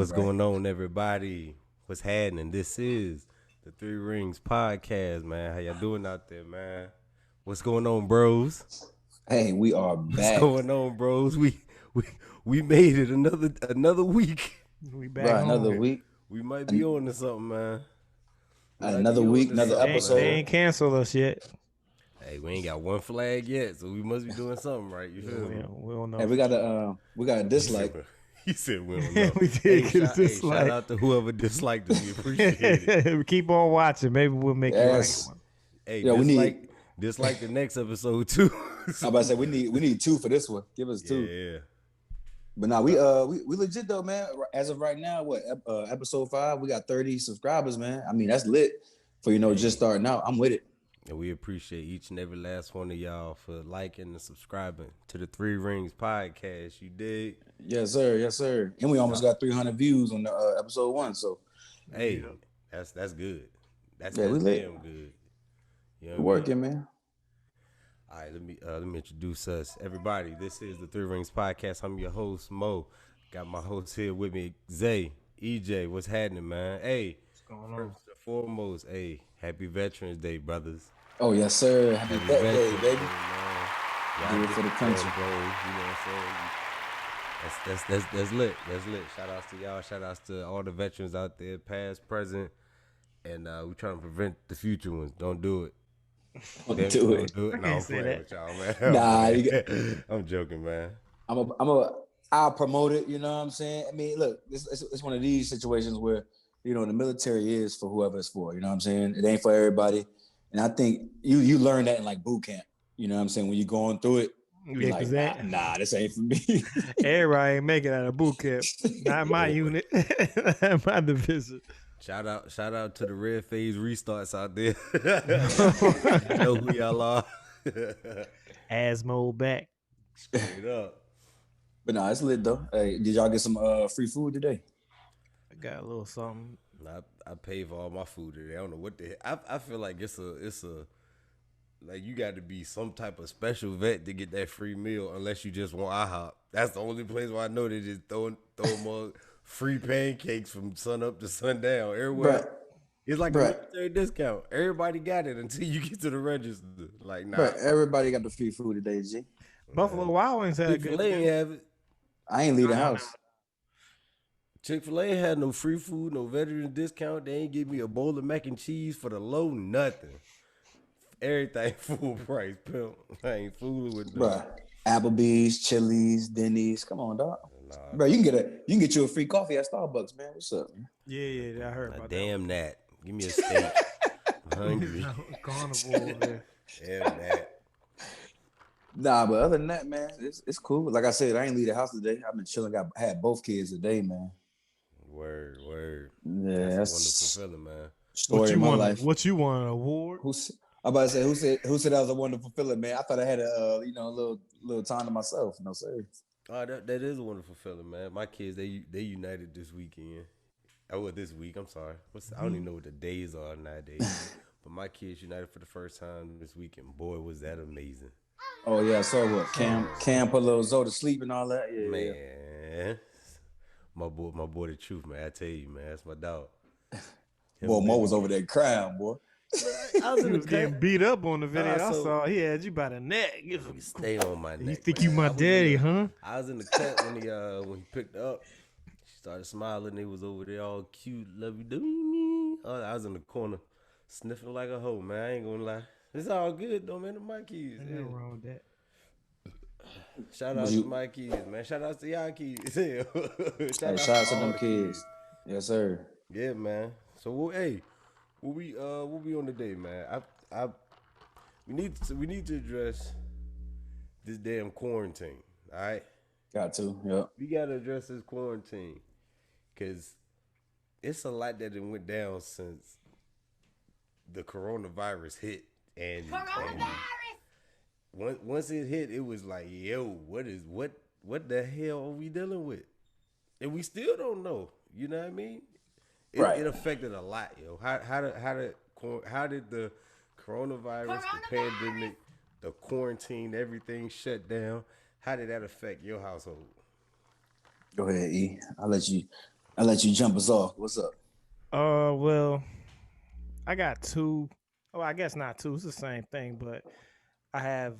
What's going on, everybody? What's happening? This is the Ringz Podcast, man. How y'all doing out there, man? What's going on, bros? Hey, we are back. What's going on, bros? We made it another week. We back Right, home. another week. We might be on to something, man. Another week, another episode. They ain't canceled us yet. Hey, we ain't got one flag yet, so we must be doing something right. You feel me? We don't know. Hey, we got a dislike. He said we don't know. We did get a dislike. Shout out to whoever disliked us. We appreciate it. Keep on watching. Maybe we'll make you like one. Hey, yeah, dislike the next episode too. I'm about to say we need 2 for this one. Give us 2. Yeah. But now we legit though, man. As of right now, episode 5, we got 30 subscribers, man. I mean, that's lit for just starting out. I'm with it. And we appreciate each and every last one of y'all for liking and subscribing to the Ringz Podcast. You dig? Yes, sir. Yes, sir. And we almost got 300 views on the episode 1. So, hey, that's good. That's we damn good. You know working, man. All right, let me introduce us, everybody. This is the Ringz Podcast. I'm your host, Mo. Got my host here with me, Zay, EJ. What's happening, man? Hey, What's going on? first and foremost, hey, happy Veterans Day, brothers. Oh yes, sir. Happy birthday, baby. Y'all Do it for the country, bro. You know what I'm saying? That's lit. That's lit. Shout outs to y'all. Shout outs to all the veterans out there, past, present, and we trying to prevent the future ones. Don't do it. Don't do it. No, I'm playing with y'all, man. I'm joking, man. I'll promote it. You know what I'm saying? I mean, look, it's one of these situations where the military is for whoever it's for. You know what I'm saying? It ain't for everybody. And I think you learn that in like boot camp. You know what I'm saying? When you're going through it, you're like, nah, this ain't for me. Everybody ain't making it out of boot camp. Not my unit. My division. Shout out to the red phase restarts out there. You know who y'all are. Asmo back. Straight up. But nah, it's lit though. Hey, did y'all get some free food today? I got a little something. I paid for all my food today. I don't know what the heck. I feel like it's a like you got to be some type of special vet to get that free meal unless you just want IHOP. That's the only place where I know they just throw more free pancakes from sun up to sundown everywhere. Bruh. It's like a military discount. Everybody got it until you get to the register. Like, nah. Bruh, everybody got the free food today, G. Buffalo Wild Wings had a good. Chick-fil-A ain't have it. I ain't leave the house. Chick-fil-A had no free food, no veteran discount. They ain't give me a bowl of mac and cheese for the low nothing. Everything full price, pimp. I ain't fooling with them. Bruh, Applebee's, Chili's, Denny's. Come on, dog. Nah. Bro, you can get you a free coffee at Starbucks, man. What's up, man? Yeah, I heard about Damn that. Give me a steak. I'm hungry. Carnival over there. Damn that. Nah, but other than that, man, it's cool. Like I said, I ain't leave the house today. I've been chilling. Had both kids today, man. Word. Yeah, that's a wonderful feeling, man. Story of my life. What you want, an award? I'm about to say, who said that was a wonderful feeling, man? I thought I had a little time to myself. No, sir. Oh, that is a wonderful feeling, man. My kids, they united this weekend. This week. I'm sorry. I don't even know what the days are nowadays. But my kids united for the first time this weekend. Boy, was that amazing. Oh yeah, so what? Cam put little Zoe to sleep and all that. Yeah, man. My boy, the truth, man. I tell you, man, that's my dog. Boy, Mo was over there crying, boy. I was getting beat up on the video. I saw he had you by the neck. Stay on my neck. You think you my daddy, huh? I was in the cut when he picked up. She started smiling. He was over there all cute, lovey dovey. I was in the corner sniffing like a hoe, man. I ain't gonna lie. It's all good though, man. My kids. Ain't nothing wrong with that. Shout out to my kids, man. Shout out to y'all kids. Shout out to them kids. Yes, sir. Yeah, man. So what we on today, man? We need to address this damn quarantine. All right. Got to. Yep. We gotta address this quarantine because it's a lot that went down since the coronavirus hit. And once it hit, it was like, yo, what the hell are we dealing with? And we still don't know. You know what I mean? It affected a lot, yo. How did the coronavirus, the pandemic, the quarantine, everything shut down? How did that affect your household? Go ahead, E. I'll let you I'll let you jump us off. What's up? Well, I got two. Oh, I guess not two. It's the same thing, but I have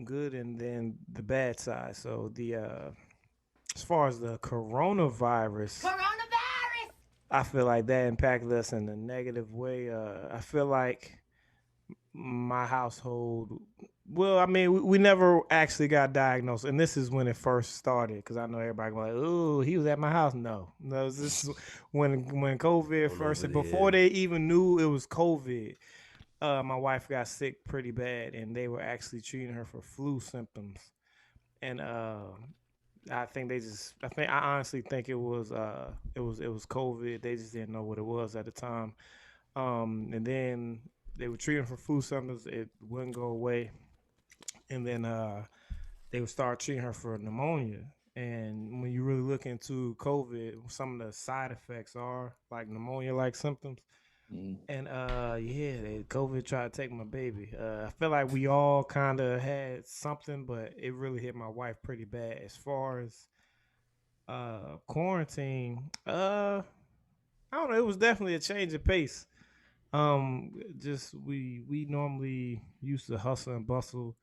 good, and then the bad side. So the as far as the coronavirus, I feel like that impacted us in a negative way. I feel like my household. Well, I mean, we never actually got diagnosed, and this is when it first started. Because I know everybody going like, "Oh, he was at my house." No, this is when COVID Going first. over Before there. they even knew it was COVID, my wife got sick pretty bad, and they were actually treating her for flu symptoms. And I think I honestly think it was COVID. They just didn't know what it was at the time. And then they were treating for flu symptoms. It wouldn't go away, and then they would start treating her for pneumonia. And when you really look into COVID, some of the side effects are like pneumonia-like symptoms. Mm. And COVID tried to take my baby. I feel like we all kind of had something, but it really hit my wife pretty bad. As far as quarantine, I don't know. It was definitely a change of pace. Just we normally used to hustle and bustle.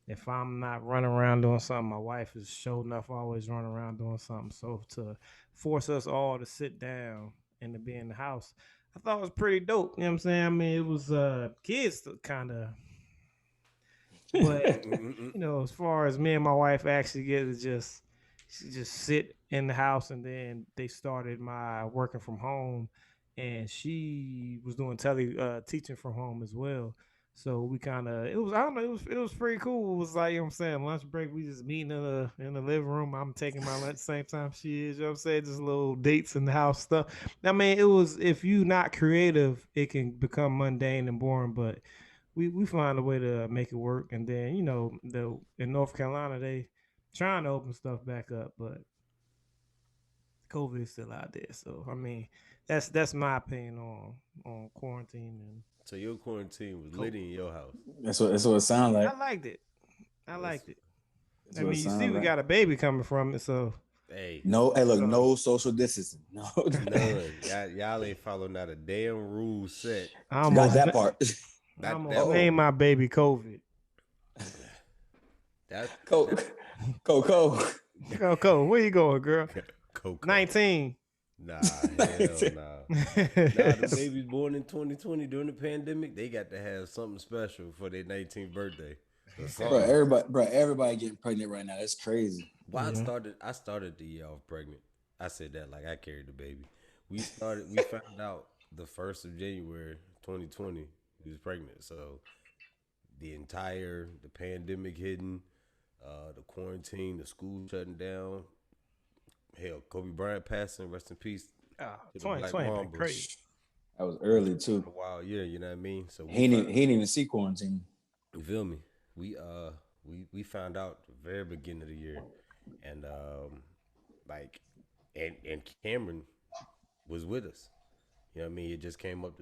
If I'm not running around doing something, my wife is sure enough always running around doing something. So to force us all to sit down and to be in the house, I thought it was pretty dope. You know what I'm saying? I mean, it was kids kind of, but as far as me and my wife actually get to just sit in the house, and then they started my working from home, and she was doing teaching from home as well. So we kind of it was I don't know it was pretty cool. It was like, what I'm saying, lunch break, we just meeting in the living room. I'm taking my lunch at the same time she is. You know what I'm saying? Just little dates in the house stuff. I mean, it was, if you not creative, it can become mundane and boring, but we find a way to make it work. And then in North Carolina, they trying to open stuff back up, but COVID is still out there. So I mean, that's my opinion on quarantine and So your quarantine was lit COVID. in your house. That's what it sounds like. I liked it. I That's, liked it. That's I what it mean, you see, sounds we like. got a baby coming from it, so hey, No, hey, look, so no social distancing. No, none. Y'all ain't follow not a damn rule set. I got almost that part. I Not almost that Oh, named my baby COVID. that that Coco. Go, where you going, girl? Coco. 19. Nah, hell nah. Nah, the babies born in 2020 during the pandemic, they got to have something special for their 19th birthday. Or something. Everybody getting pregnant right now. That's crazy. Well, Yeah. I started the year off pregnant. I said that like I carried the baby. We found out the 1st of January 2020 we was pregnant. So the pandemic hitting, the quarantine, the school shutting down. Hell, Kobe Bryant passing, rest in peace to the Black 2020 been Mamba. crazy. That was early Been too. a wild year, you know what I mean? So He didn't even see quarantine. you feel me? We we found out the very beginning of the year, and like and Cameron was with us. You know what I mean? It just came up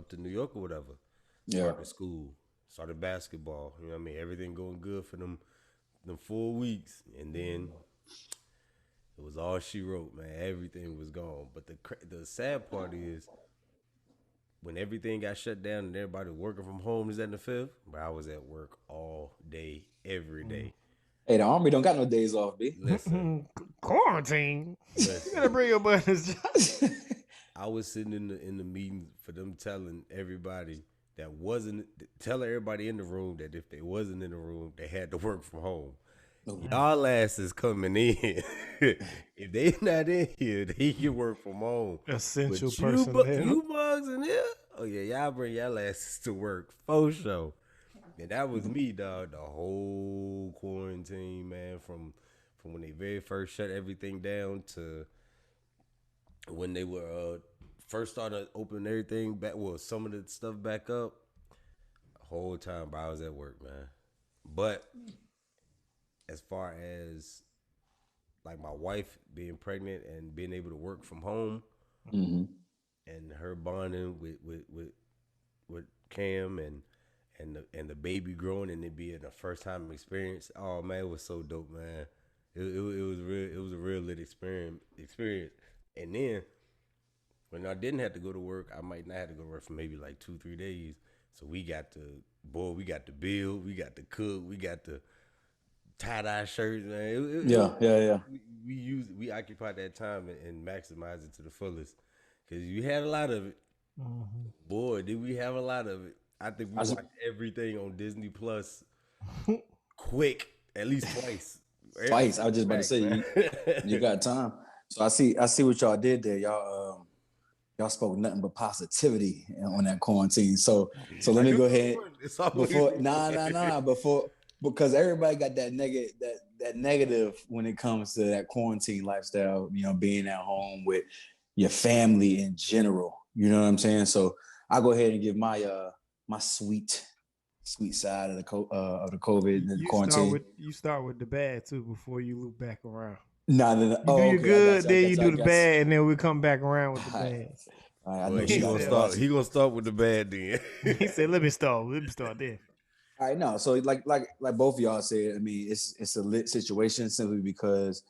to New York or whatever. Yeah. Started school, started basketball. You know what I mean? Everything going good for them 4 weeks, and then it was all she wrote, man. Everything was gone. But the sad part is when everything got shut down and everybody working from home is at the fifth. But I was at work all day, every day. Hey, the army don't got no days off, B. Listen, Quarantine. You gotta listen. bring your buttons. I was sitting in the meeting for them telling everybody that wasn't telling everybody in the room that if they wasn't in the room, they had to work from home. Y'all asses coming in. If they not in here, they can work from home. Essential But personnel. you bugs in here? Oh yeah, y'all bring y'all asses to work for sure. And that was me, dog. The whole quarantine, man, from when they very first shut everything down to when they were first started opening everything back. Well, some of the stuff back up. The whole time, bro, I was at work, man. But as far as like my wife being pregnant and being able to work from home, Mm-hmm. and her bonding with Cam and the baby growing and it being a first time experience. Oh man, it was so dope, man. It was a real lit experience. And then when I didn't have to go to work, I might not have to go to work for maybe like 2-3 days. So we got to build, we got to cook, we got to tie-dye shirts, man. Yeah. We occupied that time and maximized it to the fullest. Cause you had a lot of it. Mm-hmm. Boy, did we have a lot of it. I think we watched everything on Disney Plus quick, at least twice. Twice. I was just about to say you got time. So I see what y'all did there. Y'all spoke nothing but positivity on that quarantine. So let me go ahead because everybody got that negative when it comes to that quarantine lifestyle, being at home with your family in general. You know what I'm saying? So I'll go ahead and give my my sweet side of the COVID and quarantine. You start with the bad too before you loop back around. No. You do your good, then you do the bad, and then we come back around with the bad. He gonna start with the bad then. He said, "Let me start there." All right, no. So like both of y'all said, I mean, it's a lit situation simply because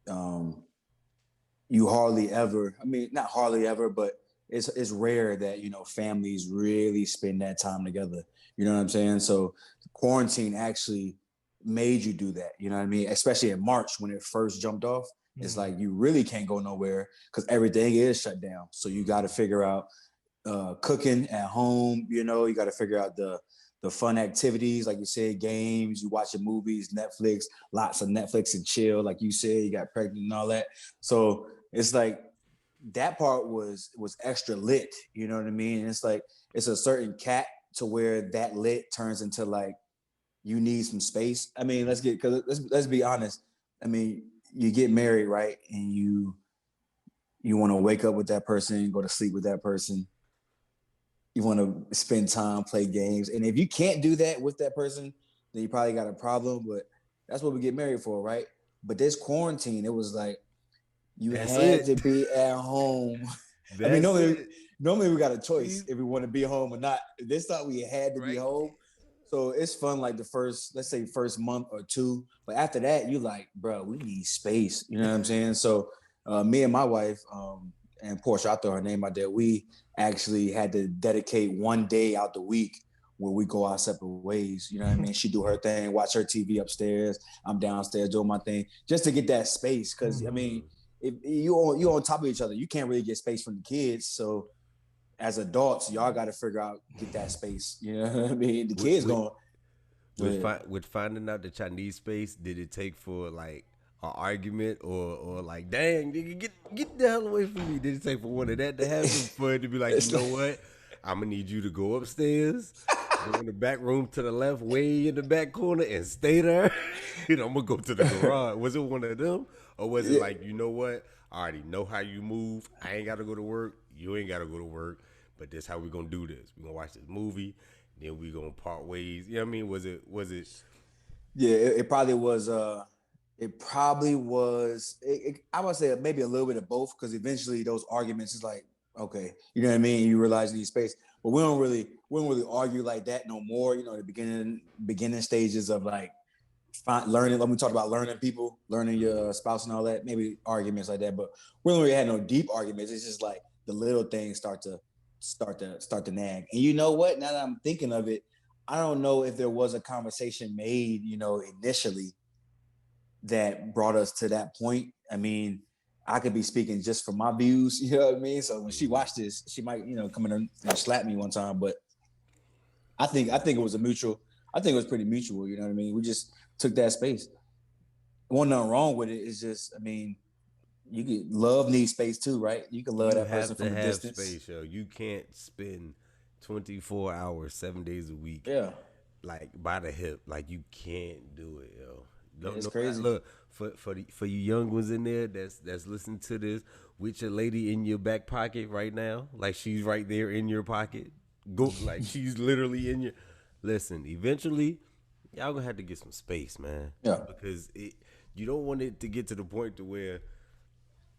you hardly ever. I mean, not hardly ever, but it's rare that families really spend that time together. You know what I'm saying? So quarantine actually made you do that. You know what I mean? Especially in March when it first jumped off. It's like you really can't go nowhere because everything is shut down. So you got to figure out cooking at home. You got to figure out the fun activities, like you said, games. You watching movies, Netflix, lots of Netflix and chill, like you said. You got pregnant and all that. So it's like that part was extra lit. You know what I mean? And it's like it's a certain cap to where that lit turns into like you need some space. I mean, let's be honest. I mean, you get married, right? And you want to wake up with that person, go to sleep with that person. You want to spend time, play games. And if you can't do that with that person, then you probably got a problem. But that's what we get married for, right? But this quarantine, it was like you had to be at home. I mean, normally we got a choice if we want to be home or not. This thought we had to be home. So it's fun like the first month or two. But after that, you like, bro, we need space. You know what I'm saying? So me and my wife, and Portia, I throw her name out there, we actually had to dedicate one day out the week where we go our separate ways. You know what I mean? She do her thing, watch her TV upstairs. I'm downstairs doing my thing just to get that space. Because, I mean, if you on top of each other, you can't really get space from the kids. So as adults, y'all got to figure out, get that space. You know what I mean? The kids going. With finding out that y'all need space, did it take for like an argument or like, dang, nigga, get the hell away from me? Did it take for one of that to happen for it to be like, you know what? I'm going to need you to go upstairs, go in the back room to the left, way in the back corner, and stay there. I'm going to go to the garage. Was it one of them? Or was it like, you know what? I already know how you move. I ain't got to go to work. You ain't got to go to work. But this how we going to do this. We're going to watch this movie. Then we going to part ways. You know what I mean? Was it? Yeah, it probably was. I would say maybe a little bit of both, because eventually those arguments is like, okay, you know what I mean? You realize you need space. But we don't really argue like that no more. The beginning stages of like learning. Like we talked about learning people, learning your spouse and all that, maybe arguments like that. But we don't really have no deep arguments. It's just like the little things start to nag. And you know what? Now that I'm thinking of it, I don't know if there was a conversation made, initially that brought us to that point. I mean, I could be speaking just from my views, you know what I mean? So when she watched this, she might, come in and slap me one time. But I think it was pretty mutual, you know what I mean? We just took that space. Wasn't nothing wrong with it. It's just, I mean, love needs space too, right? You can love that person from a distance. Space, yo. You can't spend 24 hours, 7 days a week. Yeah. Like by the hip. Like you can't do it, yo. It's crazy. Look, for you young ones in there that's listening to this, with your lady in your back pocket right now, like she's right there in your pocket. Go, like she's literally in your. Listen, eventually, y'all gonna have to get some space, man. Yeah. Because you don't want it to get to the point to where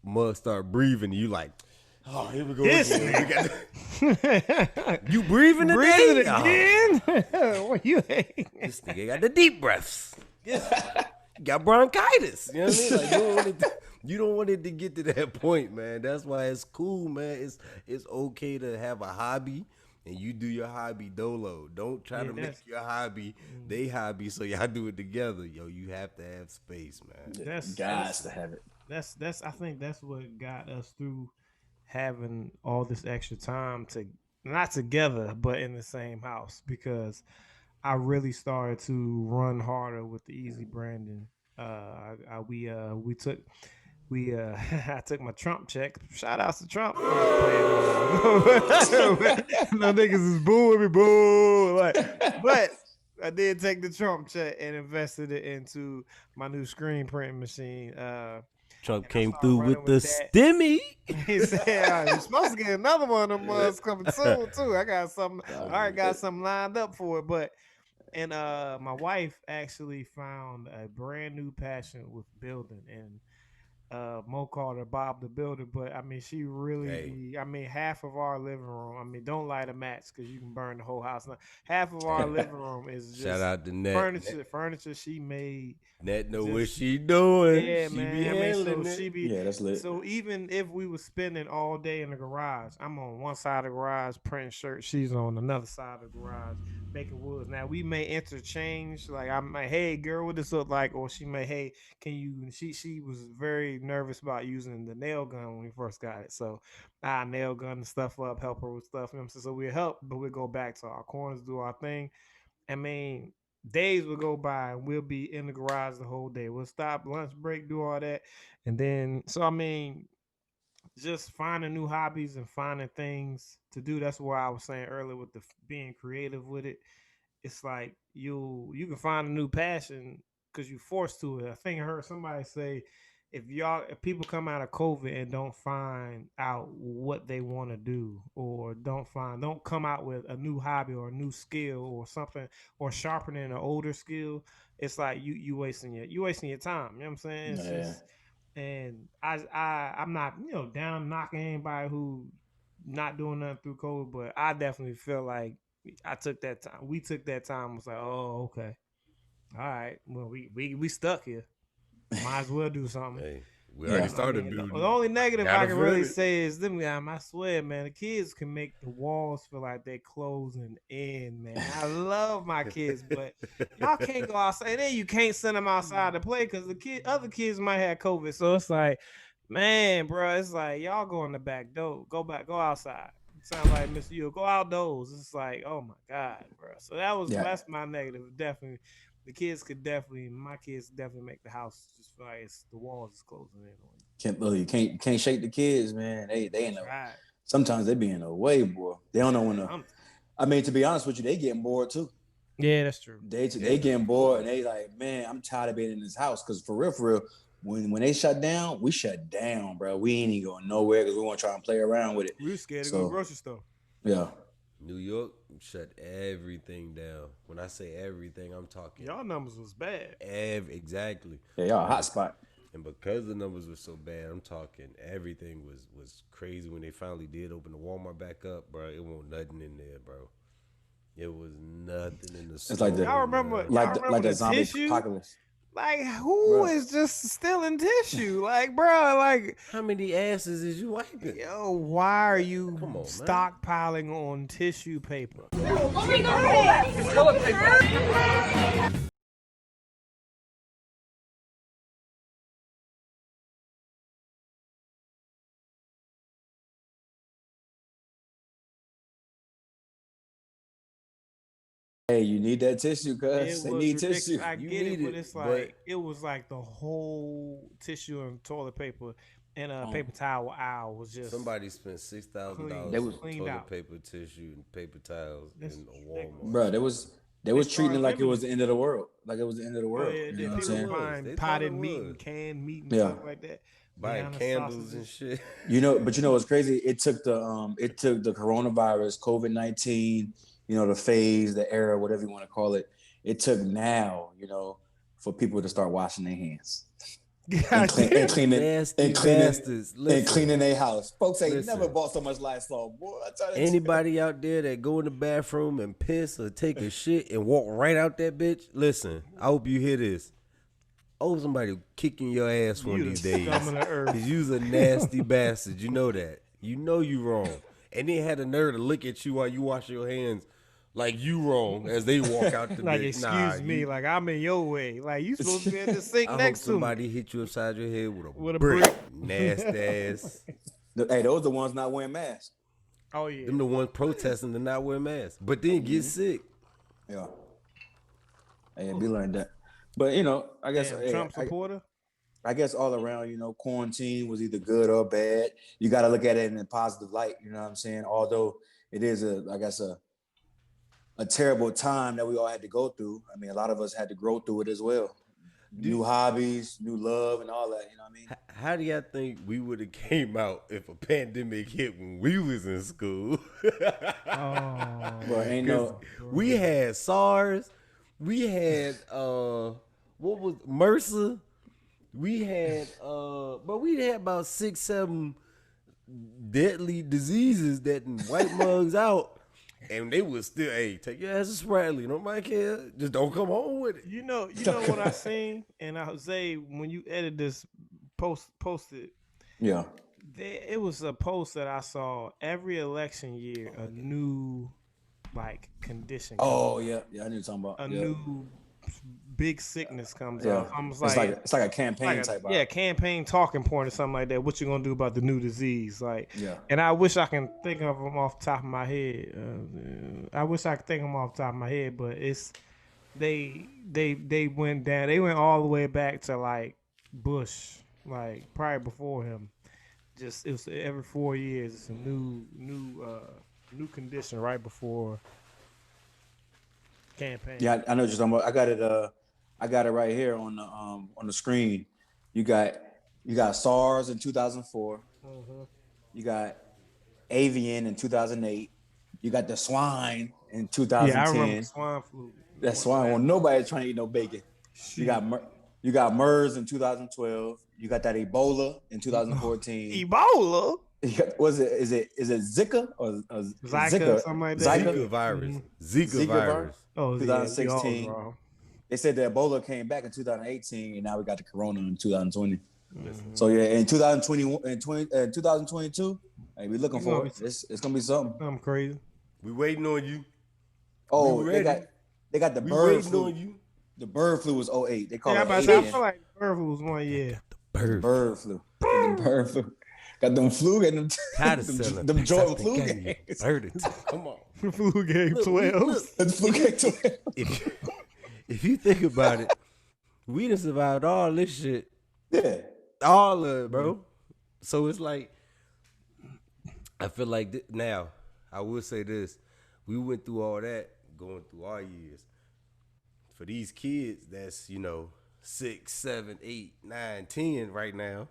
mug start breathing. You like, oh, here we go again. You breathing again? What you? This nigga got the deep breaths. got bronchitis. You know what I mean? Like you don't want it to get to that point, man. That's why it's cool, man. It's okay to have a hobby. And you do your hobby dolo. Don't try to make your hobby they hobby so y'all do it together. Yo, you have to have space, man. That's to have it. That's I think that's what got us through having all this extra time to not together but in the same house, because I really started to run harder with the easy branding. I took my Trump check. Shout outs to Trump. No niggas is booing me, boo. But I did take the Trump check and invested it into my new screen printing machine. Trump came through with the stimmy. He said, "You're supposed to get another one of them ones coming soon too. I got something. I already got something lined up for it." But my wife actually found a brand new passion with building, and Mo called her Bob the Builder, but I mean, she really, I mean, half of our living room, I mean, don't light a match because you can burn the whole house. Now, half of our living room is just shout out to Net. Furniture she made. Net know what she doing. Yeah, she man. Be handling yeah, that's lit. So even if we were spending all day in the garage, I'm on one side of the garage printing shirts. She's on another side of the garage making woods. Now we may interchange. Like I'm like, hey girl, what this look like? Or she may, hey, can you? She was very nervous about using the nail gun when we first got it. So I nail gun the stuff up, help her with stuff. You know what I'm saying? So we help, but we go back to our corners, do our thing. I mean, days will go by and we'll be in the garage the whole day. We'll stop, lunch break, do all that. And then, so I mean, just finding new hobbies and finding things to do. That's why I was saying earlier with the being creative with it. It's like you can find a new passion because you're forced to it. I think I heard somebody say, if people come out of COVID and don't find out what they want to do, or don't come out with a new hobby or a new skill or something, or sharpening an older skill, it's like you wasting your time. You know what I'm saying? It's just, and I'm not down knocking anybody who not doing nothing through COVID, but I definitely feel like I took that time. We took that time. Was like, oh, okay, all right. Well, we stuck here. Might as well do something. Hey, we already started building. The only negative I can really say is them guys. I swear, man, the kids can make the walls feel like they're closing in, man. I love my kids, but y'all can't go outside. And then you can't send them outside to play because other kids might have COVID. So it's like, man, bro, it's like y'all go in the back door, go outside. Sound like Mr. U, go outdoors. It's like, oh my God, bro. So that's my negative, definitely. My kids definitely make the house just feel like the walls is closing in on you. You can't shake the kids, man. They in the right. Sometimes they be in the way, boy. They don't know when to. I mean, to be honest with you, they getting bored too. Yeah, that's true. They getting bored and they like, man, I'm tired of being in this house because for real, when they shut down, we shut down, bro. We ain't even going nowhere because we want to try and play around with it. We were scared to go to the grocery store. Yeah. New York shut everything down. When I say everything, I'm talking. Y'all numbers was bad. Exactly. Yeah, y'all a hot spot. And because the numbers were so bad, I'm talking everything was crazy. When they finally did open the Walmart back up, bro, it wasn't nothing in there, bro. It was nothing in the store. It's like y'all remember the zombie tissue? apocalypse. Like, who is just stealing tissue? Like, bro, like... How many asses is you wiping? Yo, why are you stockpiling on tissue paper? Oh my God! It's toilet paper! Hey, you need that tissue, cuz they need ridiculous. tissue. I get it, but it's like it was like the whole tissue and toilet paper and paper towel aisle was just. Somebody spent $6,000 on toilet paper, tissue, and paper towels in a Walmart. Bro, they was treating it like it was the end of the world. Like it was the end of the world. Yeah, you know what I'm saying? Buying potted meat and canned meat and stuff like that. Buying candles and shit. But what's crazy? It took the coronavirus, COVID-19. The phase, the era, whatever you want to call it. It took now, for people to start washing their hands and cleaning their house. Folks ain't never bought so much Lysol, boy. Anybody out there that go in the bathroom and piss or take a shit and walk right out that bitch, listen, I hope you hear this. Oh, somebody kicking your ass one of these days. Scum of the earth. Cause you's a nasty bastard. You know that. You know you wrong. And then had the nerve to look at you while you wash your hands like you wrong as they walk out the Like, bed. excuse me, like I'm in your way. Like you supposed to be at the sink next to me. Somebody hit you upside your head with a brick. Nasty ass. Hey, those the ones not wearing masks. Oh yeah. Them the ones protesting to not wear masks. But then get sick. Yeah. Hey, we learned that. But I guess Trump supporter. I guess all around, quarantine was either good or bad. You got to look at it in a positive light. You know what I'm saying? Although it is a terrible time that we all had to go through. I mean, a lot of us had to grow through it as well. New hobbies, new love, and all that. You know what I mean? How do y'all think we would have came out if a pandemic hit when we was in school? We had SARS. We had what was MRSA? We had we had about 6-7 deadly diseases that wipe mugs out. And they was still, hey, take your ass to Spradley. Nobody care. Just don't come home with it. You know what I seen? And Jose, when you edit this posted. Yeah. It was a post that I saw every election year, a new condition. Oh yeah, I knew you're talking about. A new big sickness comes out. Almost it's like a campaign type. Yeah, campaign talking point or something like that. What you gonna do about the new disease? Yeah. And I wish I can think of them off the top of my head. But it's they went down. They went all the way back to Bush, probably before him. Just it was every 4 years. It's a new condition right before campaign. Yeah, I know what you're talking about. I got it right here on the screen. You got SARS in 2004. Mm-hmm. You got avian in 2008. You got the swine in 2010. Yeah, I remember swine flu. That swine. Well, nobody's trying to eat no bacon. Shoot. You got MERS in 2012. You got that Ebola in 2014. Ebola? Is it Zika or Zika? Something like that. Zika virus. Mm-hmm. Zika virus. Oh, 2016. Yeah, they said the Ebola came back in 2018, and now we got the Corona in 2020. Mm-hmm. So yeah, in 2021 and 2022, hey, we looking for it. It's gonna be something. I'm crazy. We waiting on you. Oh, they got the bird flu. On you. The bird flu was 2008. They call it. I feel like the bird flu was 1 year. Bird flu. The bird flu. Got them flu and them Jordan flu games. Come on. Flu game 12. The flu game 12. If you think about it, we done survived all this shit. Yeah. All of it, bro. So it's like, I feel like now, I will say this. We went through all that going through our years. For these kids that's, 6, 7, 8, 9, 10 right now,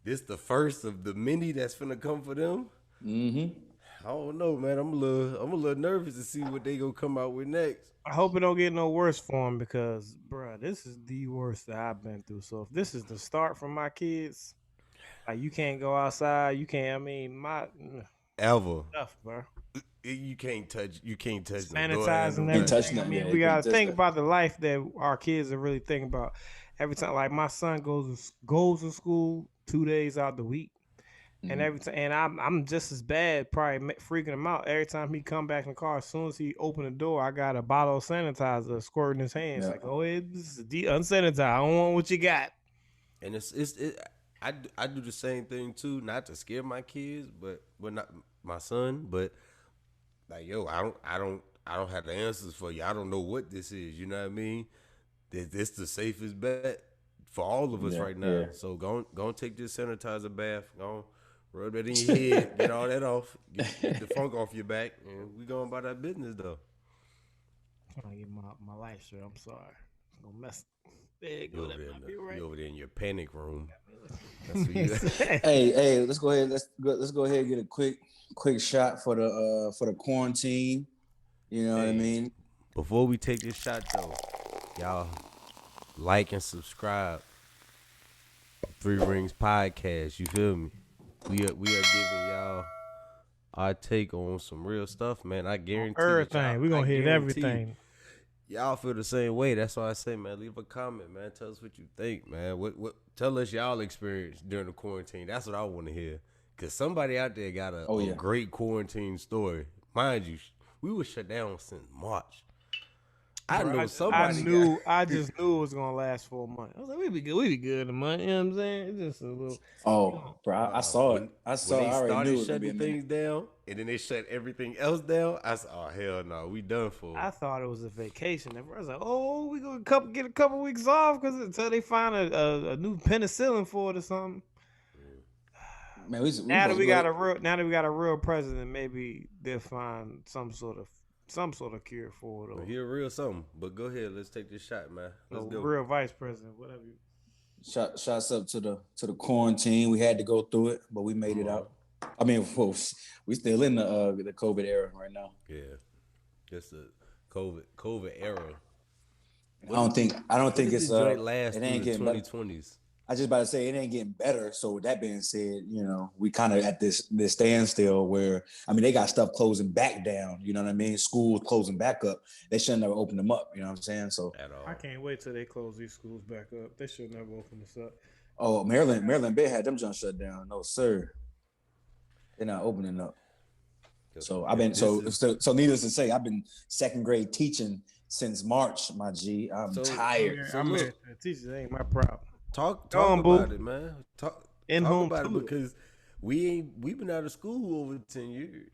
this the first of the many that's finna come for them. Mm-hmm. I don't know, man. I'm a little nervous to see what they gonna come out with next. I hope it don't get no worse for them because, bro, this is the worst that I've been through. So if this is the start for my kids, you can't go outside. You can't. I mean, ever stuff, bro. You can't touch. Sanitizing everything. I mean, we gotta think about the life that our kids are really thinking about. Every time, like my son goes to school 2 days out the week. Mm-hmm. And every time, and I'm just as bad, probably freaking him out. Every time he come back in the car, as soon as he open the door, I got a bottle of sanitizer squirting his hands. Yeah. Like, oh, this is unsanitized. I don't want what you got. And I do the same thing too, not to scare my kids, but not my son, but like, yo, I don't have the answers for you. I don't know what this is. You know what I mean? This the safest bet for all of us right now. Yeah. So go and take this sanitizer bath. Go rub that in your head, get all that off, get the funk off your back, and we going about that business though. I'm trying to get my life straight. I'm sorry. I'm gonna mess. There you go. You over there in your panic room. That's what you hey, let's go ahead. Let's go ahead and get a quick shot for the quarantine. You know what I mean? Before we take this shot though, y'all like and subscribe. Ringz Podcast. You feel me? We are giving y'all our take on some real stuff, man. I guarantee everything. We're gonna hit everything. y'all feel the same way. That's why I say, man, leave a comment, man. Tell us what you think, man. What tell us y'all experience during the quarantine. That's what I want to hear. Cause somebody out there got a great quarantine story. Mind you, we were shut down since March. I just knew it was gonna last for a month. I was like, we be good in a month. You know what I'm saying? It's just a little. Oh, bro, I saw it. I when they started shutting things down, and then they shut everything else down. I said, oh hell no, we done for. I thought it was a vacation. I was like, oh, we gonna get a couple weeks off because until they find a new penicillin for it or something. Man, now that we got a real president, maybe they'll find some sort of cure for it. Or hear real something. But go ahead, let's take this shot, man. Let's go. Real vice president, whatever. Shots up to the quarantine. We had to go through it, but we made it out. I mean, we still in the COVID era right now. Yeah, just the COVID era. I don't think it's last it ain't getting 2020s. I just about to say it ain't getting better. So with that being said, we kind of at this standstill where, I mean, they got stuff closing back down. You know what I mean? Schools closing back up. They shouldn't have opened them up. You know what I'm saying? So at all. I can't wait till they close these schools back up. They should never open this up. Oh, Maryland Bay had them just shut down. No, sir. They're not opening up. So I've been so needless to say, I've been second grade teaching since March, my G. I'm tired. Teachers ain't my problem. Talk about it, man. Talk about it because we've been out of school over 10 years.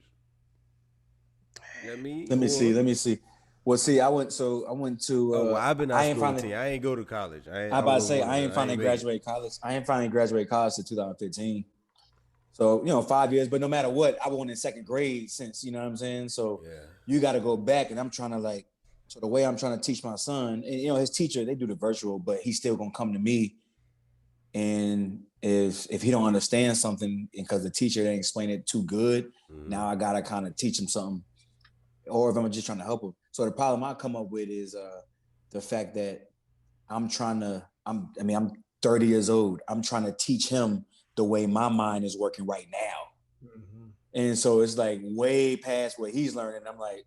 You know what I mean? Let me see. Well, see, I went to. I've been out of school. I ain't go to college. I ain't finally graduate college. I ain't finally graduate college to 2015. So 5 years, but no matter what, I went in second grade since. You know what I'm saying? So you got to go back, and I'm trying to so the way I'm trying to teach my son, and his teacher, they do the virtual, but he's still gonna come to me. And if he don't understand something because the teacher didn't explain it too good, now I gotta kind of teach him something, or if I'm just trying to help him. So the problem I come up with is the fact that I'm 30 years old. I'm trying to teach him the way my mind is working right now, and so it's like way past what he's learning. I'm like,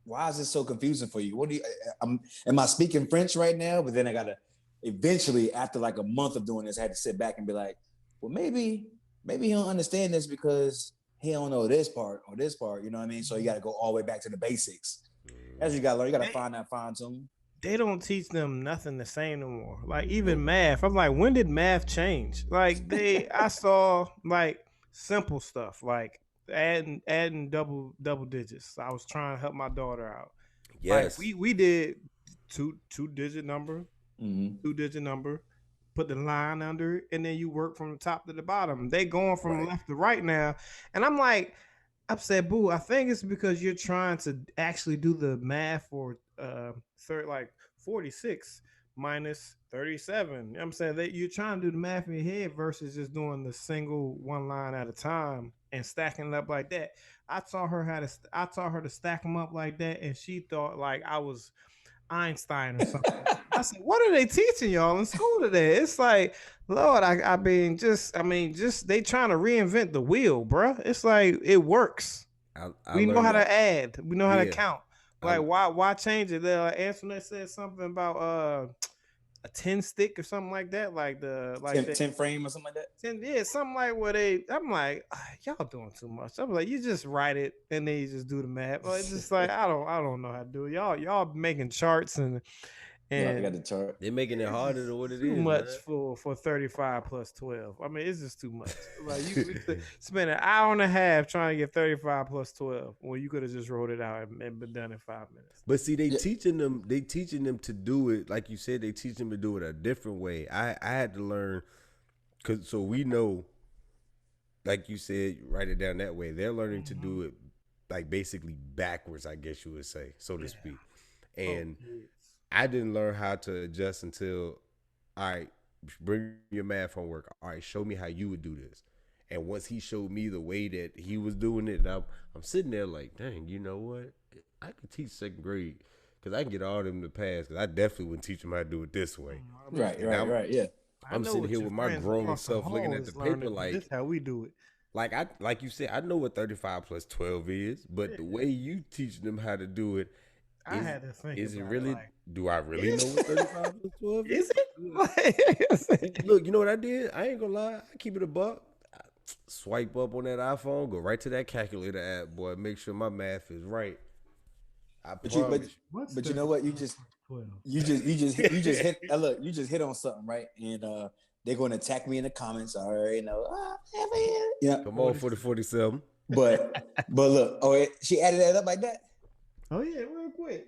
why is this so confusing for you? Am I speaking French right now? But then I gotta. Eventually, after like a month of doing this, I had to sit back and be like, well, maybe he don't understand this because he don't know this part or this part, you know what I mean? So you got to go all the way back to the basics. As you got to learn, you got to find that fine tune. They don't teach them nothing the same no more. Like even math. I'm like, when did math change? Like I saw like simple stuff like adding double digits. I was trying to help my daughter out. Yes, like, we did two-digit number. 2-digit number, put the line under it, and then you work from the top to the bottom. They going from left to right now, and I'm like, upset, boo. I think it's because you're trying to actually do the math for 46 minus 37. You know what I'm saying that you're trying to do the math in your head versus just doing the single one line at a time and stacking it up like that. I taught her to stack them up like that, and she thought like I was Einstein or something. I said, what are they teaching y'all in school today? It's like, Lord, I mean, just they trying to reinvent the wheel, bruh. It's like it works. We know how to add. We know how to count. Like, why change it? Antoinette said something about a 10 stick or something like that, like the 10 frame or something like that. 10, something like what I'm like, y'all doing too much. I'm like, you just write it and then you just do the math. But it's just like I don't know how to do it. Y'all making charts and they got the chart. They're making it harder than what it is. Too much for 35 plus 12. I mean, it's just too much. Like you spend an hour and a half trying to get 35 plus 12. Well, you could have just wrote it out and been done in 5 minutes. But see, they teaching them to do it like you said. They teach them to do it a different way. I had to learn so we know, like you said, write it down that way. They're learning to do it like basically backwards, I guess you would say, so to speak. And I didn't learn how to adjust until, all right, bring your math homework. All right, show me how you would do this. And once he showed me the way that he was doing it, I'm sitting there like, dang, you know what? I could teach second grade because I can get all of them to pass because I definitely wouldn't teach them how to do it this way. Right, yeah. I'm sitting here with my grown self looking at the paper like, this is how we do it. Like you said, I know what 35 plus 12 is, but the way you teach them how to do it, I had to think. Is it about really? like, Do I really know what 35 plus 12 is it? Look, you know what I did? I ain't gonna lie. I keep it a buck. I swipe up on that iPhone, go right to that calculator app, boy. Make sure my math is right. But you know what? You just hit. Look, you just hit on something, right? And they're going to attack me in the comments. I already know. Yeah. Come on, 4047. But look, she added that up like that. Oh yeah, real quick.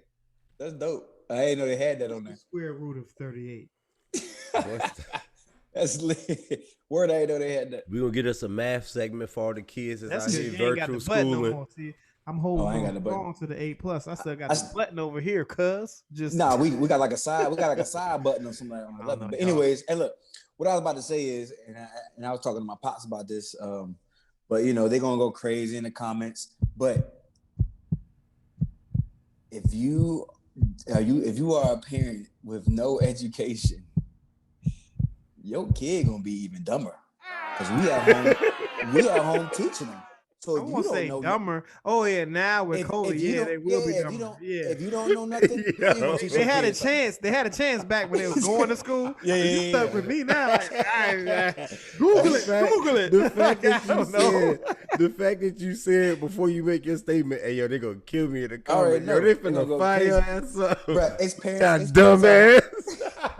That's dope. I didn't know they had that on there. Square root of 38. That's lit. Word, I didn't know they had that. We gonna get us a math segment for all the kids that's out here virtual schooling. schooling. No, see, I'm holding on to the 8+. I still got the button over here, cuz. Just we got like a side. We got like a side button or something on the left. But anyways, and look, what I was about to say is, and I was talking to my pops about this. But you know they're gonna go crazy in the comments. But if you are a parent with no education, your kid gonna be even dumber because we are home teaching them. So I won't say dumber. Oh yeah, now with COVID, they will be dumber. If you don't know nothing, they had a chance. They had a chance back when they was going to school. You stuck with me now. Google it. The fact that you said before you make your statement, hey yo, they gonna kill me in the comments. Yo, they finna fire your ass up. Bruh, it's parents.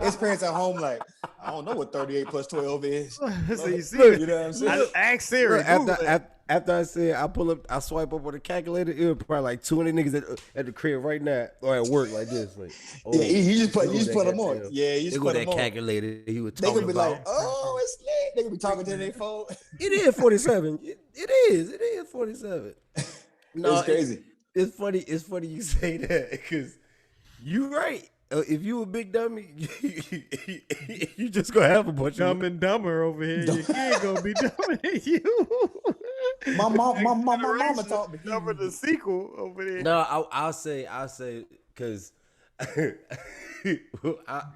It's parents at home like, I don't know what 38 plus 12 is. So you see, you know what I'm saying? Ask Siri. After I said I swipe up on the calculator, it was probably like 200 niggas at the crib right now or at work like this. Like, you just put them on. Yeah, you just put them on. Calculator he was talking about. They could be like, oh, it's lit. They could be talking to their phone. It is 47. It is 47. No, it's crazy. It's funny you say that because you right. If you a big dummy, you just gonna have a bunch dumb of and dumber over here. Your kid gonna be dumber than you. My mama taught me. Dumber the sequel over there. No, I'll say because I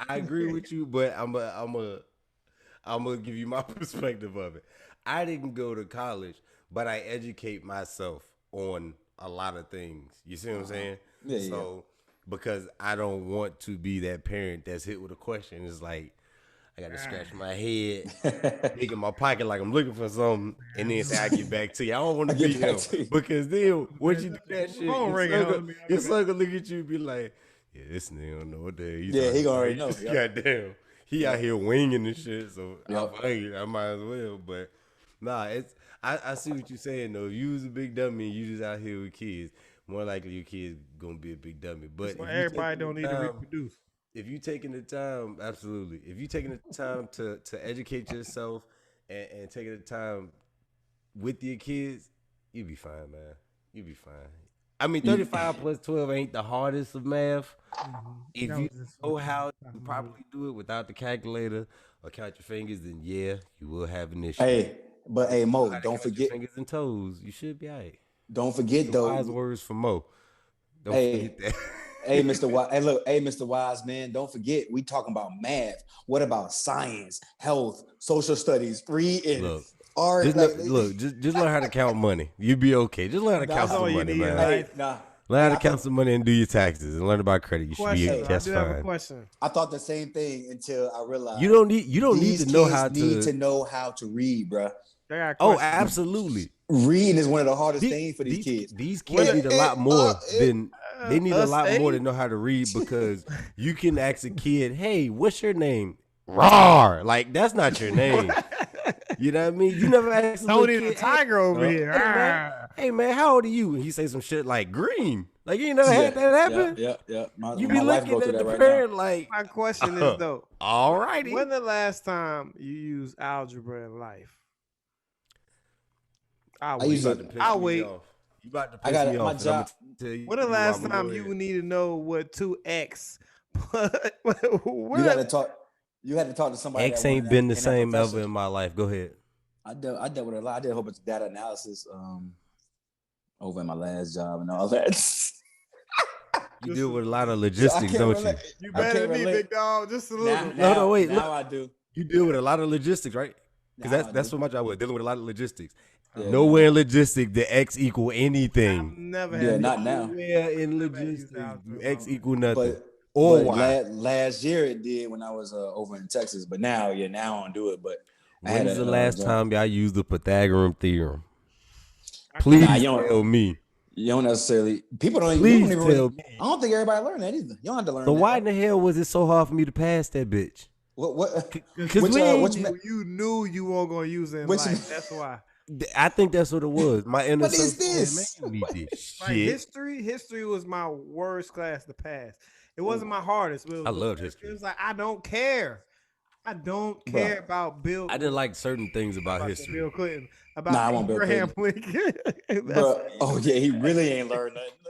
agree with you, but I'm gonna give you my perspective of it. I didn't go to college, but I educate myself on a lot of things. You see what I'm saying? Yeah. Because I don't want to be that parent that's hit with a question. It's like, I got to scratch my head, dig in my pocket like I'm looking for something, and then say I get back to you. I don't want to be him. Because then, once you do that shit, your son gonna look at you and be like, yeah, this nigga don't know what the hell you he gonna already know. Goddamn. He out here winging and shit, so I might as well. But, nah, I see what you're saying, though. If you was a big dummy and you just out here with kids, more likely your kid's gonna be a big dummy. But everybody don't need to reproduce. If you taking the time, absolutely. If you taking the time to educate yourself and taking the time with your kids, you'll be fine, man. You'll be fine. I mean, 35 plus 12 ain't the hardest of math. Mm-hmm. If you know how to properly do it without the calculator or count your fingers, then yeah, you will have an issue. Hey, Mo, don't forget your fingers and toes. You should be all right. Don't forget though. Wise words from Mo. Don't forget that. Mr. Wise man, don't forget we talking about math. What about science, health, social studies, reading, art? Just learn how to count money. You'll be okay. Just learn how to count some money, man. Learn how to count some money and do your taxes and learn about credit. You should be just fine. I have a question. I thought the same thing until I realized you don't need to know how to need to know how to read, bro. Oh, absolutely. Reading is one of the hardest things for these kids. These kids need a lot more than they need a lot more to know how to read because you can ask a kid, "Hey, what's your name?" Rawr, like that's not your name. You know what I mean? You never asked Tony the Tiger over here. Hey man, how old are you? And he say some shit like green. Like you never had that happen. Yeah. You be looking at the parent like. My question is though. All righty. When the last time you used algebra in life? I'll wait. You about to piss me off. My job. When the last time you need to know what 2x? You had to talk to somebody. X ain't been the same ever in my life. Go ahead. I dealt with a lot. I did a whole bunch of data analysis over in my last job and all that. You deal with a lot of logistics, don't you? You better than me, big dog. Just a little. No, wait. Now I do. You deal with a lot of logistics, right? Because that's what my job was, dealing with a lot of logistics. Yeah, Nowhere in logistics the X equal anything. I've never had not now. Nowhere in logistics do X equal nothing. But Y. last year it did when I was over in Texas. But now I don't do it. But when's the last time y'all used the Pythagorean theorem? Please tell me. You don't necessarily. People don't. Please even tell me. I don't think everybody learned that either. You don't have to learn. So that. why in the hell was it so hard for me to pass that bitch? What? Because you knew you weren't gonna use it in life. That's why. I think that's what it was. My inner What is this? History was my worst class to pass. It wasn't my hardest. I loved history. It was like I don't care. I don't care about Bill. I didn't like certain things about history. Bill Clinton. About Abraham Lincoln. Oh yeah, he really ain't learned nothing.